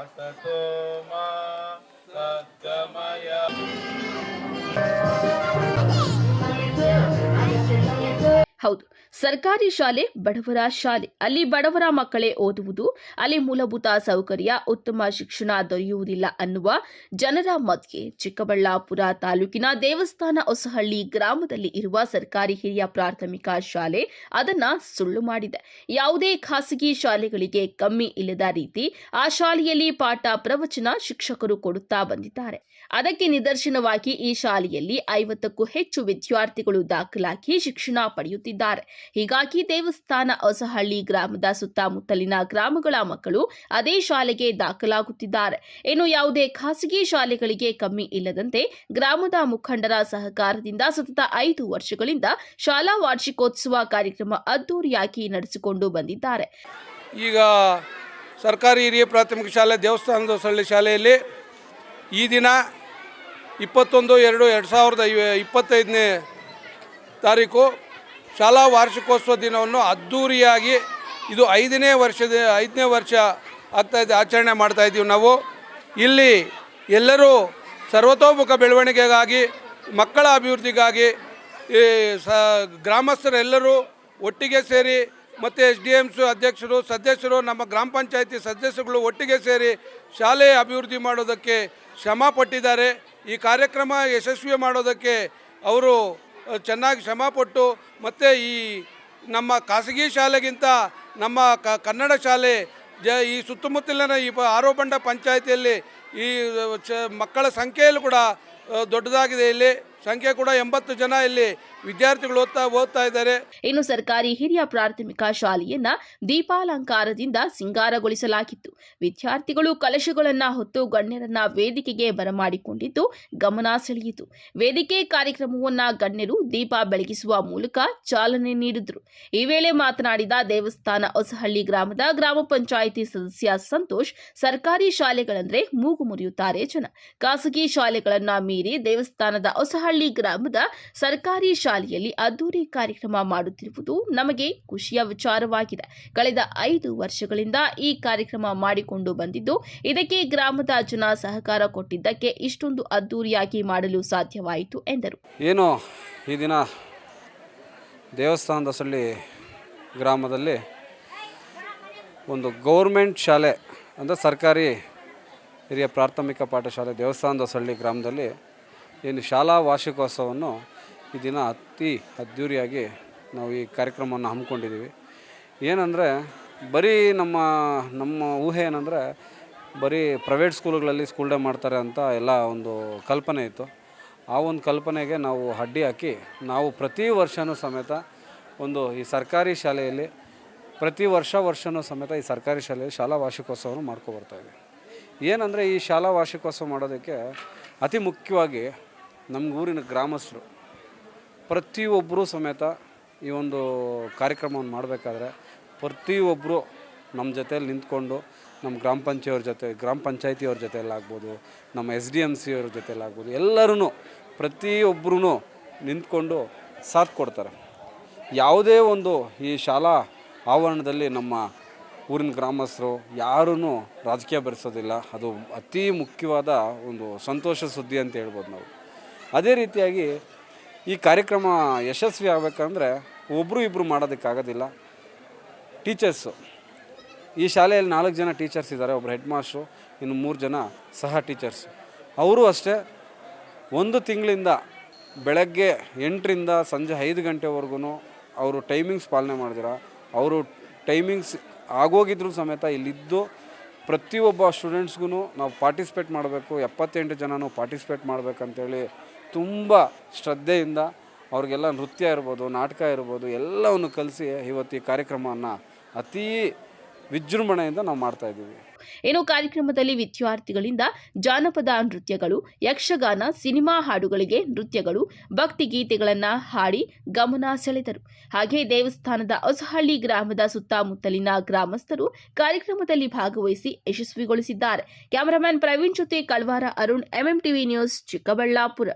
असतो मा सद्गमय ಹೌದು, ಸರ್ಕಾರಿ ಶಾಲೆ ಬಡವರ ಶಾಲೆ. ಅಲ್ಲಿ ಬಡವರ ಮಕ್ಕಳೇ ಓದುವುದು, ಅಲ್ಲಿ ಮೂಲಭೂತ ಸೌಕರ್ಯ, ಉತ್ತಮ ಶಿಕ್ಷಣ ದೊರೆಯುವುದಿಲ್ಲ ಅನ್ನುವ ಜನರ ಮಧ್ಯೆ ಚಿಕ್ಕಬಳ್ಳಾಪುರ ತಾಲೂಕಿನ ದೇವಸ್ಥಾನ ಹೊಸಹಳ್ಳಿ ಗ್ರಾಮದಲ್ಲಿ ಇರುವ ಸರ್ಕಾರಿ ಹಿರಿಯ ಪ್ರಾಥಮಿಕ ಶಾಲೆ ಅದನ್ನ ಸುಳ್ಳು ಮಾಡಿದೆ. ಯಾವುದೇ ಖಾಸಗಿ ಶಾಲೆಗಳಿಗೆ ಕಮ್ಮಿ ಇಲ್ಲದ ರೀತಿ ಆ ಶಾಲೆಯಲ್ಲಿ ಪಾಠ ಪ್ರವಚನ ಶಿಕ್ಷಕರು ಕೊಡುತ್ತಾ ಬಂದಿದ್ದಾರೆ. ಅದಕ್ಕೆ ನಿದರ್ಶನವಾಗಿ ಈ ಶಾಲೆಯಲ್ಲಿ 50ಕ್ಕೂ ಹೆಚ್ಚು ವಿದ್ಯಾರ್ಥಿಗಳು ದಾಖಲಾಗಿ ಶಿಕ್ಷಣ ಪಡೆಯುತ್ತಿದ್ದಾರೆ. ಹೀಗಾಗಿ ದೇವಸ್ಥಾನ ಹೊಸಹಳ್ಳಿ ಗ್ರಾಮದ ಸುತ್ತಮುತ್ತಲಿನ ಗ್ರಾಮಗಳ ಮಕ್ಕಳು ಅದೇ ಶಾಲೆಗೆ ದಾಖಲಾಗುತ್ತಿದ್ದಾರೆ. ಇನ್ನು ಯಾವುದೇ ಖಾಸಗಿ ಶಾಲೆಗಳಿಗೆ ಕಮ್ಮಿ ಇಲ್ಲದಂತೆ ಗ್ರಾಮದ ಮುಖಂಡರ ಸಹಕಾರದಿಂದ ಸತತ 5 ವರ್ಷಗಳಿಂದ ಶಾಲಾ ವಾರ್ಷಿಕೋತ್ಸವ ಕಾರ್ಯಕ್ರಮ ಅದ್ದೂರಿಯಾಗಿ ನಡೆಸಿಕೊಂಡು ಬಂದಿದ್ದಾರೆ. ಈಗ ಸರ್ಕಾರಿ ಹಿರಿಯ ಪ್ರಾಥಮಿಕ ಶಾಲೆ ದೇವಸ್ಥಾನದ ಹೊಸಹಳ್ಳಿ ಶಾಲೆಯಲ್ಲಿ ಈ ದಿನ 21/2/2025 ತಾರೀಕು ಶಾಲಾ ವಾರ್ಷಿಕೋತ್ಸವ ದಿನವನ್ನು ಅದ್ಧೂರಿಯಾಗಿ ಇದು 5ನೇ ವರ್ಷ ಆಗ್ತಾಯಿದೆ, ಆಚರಣೆ ಮಾಡ್ತಾಯಿದ್ದೀವಿ ನಾವು. ಇಲ್ಲಿ ಎಲ್ಲರೂ ಸರ್ವತೋಮುಖ ಬೆಳವಣಿಗೆಗಾಗಿ, ಮಕ್ಕಳ ಅಭಿವೃದ್ಧಿಗಾಗಿ ಗ್ರಾಮಸ್ಥರೆಲ್ಲರೂ ಒಟ್ಟಿಗೆ ಸೇರಿ ಮತ್ತು SDMs ಅಧ್ಯಕ್ಷರು, ಸದಸ್ಯರು, ನಮ್ಮ ಗ್ರಾಮ ಪಂಚಾಯತಿ ಸದಸ್ಯರುಗಳು ಒಟ್ಟಿಗೆ ಸೇರಿ ಶಾಲೆ ಅಭಿವೃದ್ಧಿ ಮಾಡೋದಕ್ಕೆ ಶ್ರಮ ಪಟ್ಟಿದ್ದಾರೆ. ಈ ಕಾರ್ಯಕ್ರಮ ಯಶಸ್ವಿ ಮಾಡೋದಕ್ಕೆ ಅವರು ಚೆನ್ನಾಗಿ ಶ್ರಮಪಟ್ಟು ಮತ್ತು ಈ ನಮ್ಮ ಖಾಸಗಿ ಶಾಲೆಗಿಂತ ನಮ್ಮ ಕನ್ನಡ ಶಾಲೆ ಈ ಸುತ್ತಮುತ್ತಲಿನ ಈ ಆರೋಬಂಡ ಪಂಚಾಯತಿಯಲ್ಲಿ ಈ ಮಕ್ಕಳ ಸಂಖ್ಯೆಯಲ್ಲೂ ಕೂಡ ದೊಡ್ಡದಾಗಿದೆ. ಇಲ್ಲಿ ಸಂಖ್ಯೆ ಕೂಡ 80 ಜನ ಇಲ್ಲಿ ವಿದ್ಯಾರ್ಥಿಗಳು ಓದ್ತಾ ಇದ್ದಾರೆ. ಇನ್ನು ಸರ್ಕಾರಿ ಹಿರಿಯ ಪ್ರಾಥಮಿಕ ಶಾಲೆಯನ್ನ ದೀಪಾಲಂಕಾರದಿಂದ ಸಿಂಗಾರಗೊಳಿಸಲಾಗಿತ್ತು. ವಿದ್ಯಾರ್ಥಿಗಳು ಕಲಶಗಳನ್ನ ಹೊತ್ತು ಗಣ್ಯರನ್ನ ವೇದಿಕೆಗೆ ಬರಮಾಡಿಕೊಂಡಿದ್ದು ಗಮನ ಸೆಳೆಯಿತು. ವೇದಿಕೆ ಕಾರ್ಯಕ್ರಮವನ್ನ ಗಣ್ಯರು ದೀಪ ಬೆಳಗಿಸುವ ಮೂಲಕ ಚಾಲನೆ ನೀಡಿದ್ರು. ಈ ವೇಳೆ ಮಾತನಾಡಿದ ದೇವಸ್ಥಾನ ಹೊಸಹಳ್ಳಿ ಗ್ರಾಮದ ಗ್ರಾಮ ಪಂಚಾಯಿತಿ ಸದಸ್ಯ ಸಂತೋಷ್, ಸರ್ಕಾರಿ ಶಾಲೆಗಳಂದ್ರೆ ಮೂಗು ಮುರಿಯುತ್ತಾರೆ ಜನ. ಖಾಸಗಿ ಶಾಲೆಗಳನ್ನ ಮೀರಿ ದೇವಸ್ಥಾನದ ಹೊಸಹಳ್ಳಿ ಗ್ರಾಮದ ಸರ್ಕಾರಿ ಶಾಲೆಯಲ್ಲಿ ಅದ್ದೂರಿ ಕಾರ್ಯಕ್ರಮ ಮಾಡುತ್ತಿರುವುದು ನಮಗೆ ಖುಷಿಯ ವಿಚಾರವಾಗಿದೆ. ಕಳೆದ 5 ವರ್ಷಗಳಿಂದ ಈ ಕಾರ್ಯಕ್ರಮ ಮಾಡಿಕೊಂಡು ಬಂದಿದ್ದು, ಇದಕ್ಕೆ ಗ್ರಾಮದ ಜನ ಸಹಕಾರ ಕೊಟ್ಟಿದ್ದಕ್ಕೆ ಇಷ್ಟೊಂದು ಅದ್ದೂರಿಯಾಗಿ ಮಾಡಲು ಸಾಧ್ಯವಾಯಿತು ಎಂದರು. ಏನು ಈ ದಿನ ದೇವಸ್ಥಾನದ ಹೊಸಹಳ್ಳಿ ಗ್ರಾಮದಲ್ಲಿ ಒಂದು ಗೌರ್ಮೆಂಟ್ ಶಾಲೆ ಅಂದರೆ ಸರ್ಕಾರಿ ಹಿರಿಯ ಪ್ರಾಥಮಿಕ ಪಾಠಶಾಲೆ ದೇವಸ್ಥಾನದ ಹೊಸಹಳ್ಳಿ ಗ್ರಾಮದಲ್ಲಿ ಏನು ಶಾಲಾ ವಾರ್ಷಿಕೋತ್ಸವವನ್ನು ಈ ದಿನ ಅತಿ ಅದ್ದೂರಿಯಾಗಿ ನಾವು ಈ ಕಾರ್ಯಕ್ರಮವನ್ನು ಹಮ್ಮಿಕೊಂಡಿದ್ದೀವಿ. ಏನಂದರೆ ಬರೀ ನಮ್ಮ ಊಹೆ ಏನಂದರೆ ಬರೀ ಪ್ರೈವೇಟ್ ಸ್ಕೂಲ್ಗಳಲ್ಲಿ ಸ್ಕೂಲ್ ಡೇ ಮಾಡ್ತಾರೆ ಅಂತ ಎಲ್ಲ ಒಂದು ಕಲ್ಪನೆ ಇತ್ತು. ಆ ಒಂದು ಕಲ್ಪನೆಗೆ ನಾವು ಅಡ್ಡಿ ಹಾಕಿ ನಾವು ಪ್ರತಿ ವರ್ಷವೂ ಸಮೇತ ಈ ಸರ್ಕಾರಿ ಶಾಲೆಯಲ್ಲಿ ಪ್ರತಿ ವರ್ಷವೂ ಸಮೇತ ಈ ಸರ್ಕಾರಿ ಶಾಲೆಯಲ್ಲಿ ಶಾಲಾ ವಾರ್ಷಿಕೋತ್ಸವವನ್ನು ಮಾಡ್ಕೊಬರ್ತಾಯಿದ್ವಿ. ಏನಂದರೆ ಈ ಶಾಲಾ ವಾರ್ಷಿಕೋತ್ಸವ ಮಾಡೋದಕ್ಕೆ ಅತಿ ಮುಖ್ಯವಾಗಿ ನಮ್ಮ ಊರಿನ ಗ್ರಾಮಸ್ಥರು ಪ್ರತಿಯೊಬ್ಬರೂ ಸಮೇತ ಈ ಒಂದು ಕಾರ್ಯಕ್ರಮವನ್ನು ಮಾಡಬೇಕಾದ್ರೆ ಪ್ರತಿಯೊಬ್ಬರು ನಮ್ಮ ಜೊತೆಯಲ್ಲಿ ನಿಂತ್ಕೊಂಡು ನಮ್ಮ ಗ್ರಾಮ ಪಂಚಾಯತಿಯವ್ರ ಜೊತೆಯಲ್ಲಾಗ್ಬೋದು, ನಮ್ಮ SDMC ಅವ್ರ ಜೊತೆಯಲ್ಲಾಗ್ಬೋದು, ಎಲ್ಲರೂ ಪ್ರತಿಯೊಬ್ಬರೂ ನಿಂತ್ಕೊಂಡು ಸಾಥ್ ಕೊಡ್ತಾರೆ. ಯಾವುದೇ ಒಂದು ಈ ಶಾಲಾ ಆವರಣದಲ್ಲಿ ನಮ್ಮ ಊರಿನ ಗ್ರಾಮಸ್ಥರು ಯಾರೂ ರಾಜಕೀಯ ಬೆರೆಸೋದಿಲ್ಲ. ಅದು ಅತಿ ಮುಖ್ಯವಾದ ಒಂದು ಸಂತೋಷ ಸುದ್ದಿ ಅಂತ ಹೇಳ್ಬೋದು ನಾವು. ಅದೇ ರೀತಿಯಾಗಿ ಈ ಕಾರ್ಯಕ್ರಮ ಯಶಸ್ವಿ ಆಗಬೇಕಂದ್ರೆ ಒಬ್ಬರು ಇಬ್ಬರು ಮಾಡೋದಕ್ಕಾಗೋದಿಲ್ಲ. ಟೀಚರ್ಸು ಈ ಶಾಲೆಯಲ್ಲಿ 4 ಜನ ಟೀಚರ್ಸ್ ಇದ್ದಾರೆ, ಒಬ್ಬರು ಹೆಡ್ ಮಾಸ್ಟ್ರು, ಇನ್ನು 3 ಜನ ಸಹ ಟೀಚರ್ಸು. ಅವರು ಅಷ್ಟೇ 1 ತಿಂಗಳಿಂದ ಬೆಳಗ್ಗೆ 8ರಿಂದ ಸಂಜೆ 5 ಗಂಟೆವರೆಗೂ ಅವರು ಟೈಮಿಂಗ್ಸ್ ಪಾಲನೆ ಮಾಡಿದಿರ. ಅವರು ಟೈಮಿಂಗ್ಸ್ ಆಗೋಗಿದ್ರು ಸಮೇತ ಇಲ್ಲಿದ್ದು ಪ್ರತಿಯೊಬ್ಬ ಸ್ಟೂಡೆಂಟ್ಸ್ಗೂ ನಾವು ಪಾರ್ಟಿಸಿಪೇಟ್ ಮಾಡಬೇಕು, 78 ಜನನೂ ಪಾರ್ಟಿಸಿಪೇಟ್ ಮಾಡಬೇಕಂತೇಳಿ ತುಂಬ ಶ್ರದ್ಧೆಯಿಂದ ಅವ್ರಿಗೆಲ್ಲ ನೃತ್ಯ ಇರ್ಬೋದು, ನಾಟಕ ಇರ್ಬೋದು ಎಲ್ಲವನ್ನು ಕಲಿಸಿ ಇವತ್ತು ಈ ಕಾರ್ಯಕ್ರಮವನ್ನು ಅತೀ ವಿಜೃಂಭಣೆಯಿಂದ ನಾವು ಮಾಡ್ತಾಯಿದ್ದೀವಿ. ಇನ್ನು ಕಾರ್ಯಕ್ರಮದಲ್ಲಿ ವಿದ್ಯಾರ್ಥಿಗಳಿಂದ ಜಾನಪದ ನೃತ್ಯಗಳು, ಯಕ್ಷಗಾನ, ಸಿನಿಮಾ ಹಾಡುಗಳಿಗೆ ನೃತ್ಯಗಳು, ಭಕ್ತಿ ಗೀತೆಗಳನ್ನು ಹಾಡಿ ಗಮನ ಸೆಳೆದರು. ಹಾಗೆ ದೇವಸ್ಥಾನದ ಹೊಸಹಳ್ಳಿ ಗ್ರಾಮದ ಸುತ್ತಮುತ್ತಲಿನ ಗ್ರಾಮಸ್ಥರು ಕಾರ್ಯಕ್ರಮದಲ್ಲಿ ಭಾಗವಹಿಸಿ ಯಶಸ್ವಿಗೊಳಿಸಿದ್ದಾರೆ. ಕ್ಯಾಮರಾಮನ್ ಪ್ರವೀಣ್ ಜೊತೆ ಕಳ್ವಾರ ಅರುಣ್, MMTV ನ್ಯೂಸ್, ಚಿಕ್ಕಬಳ್ಳಾಪುರ.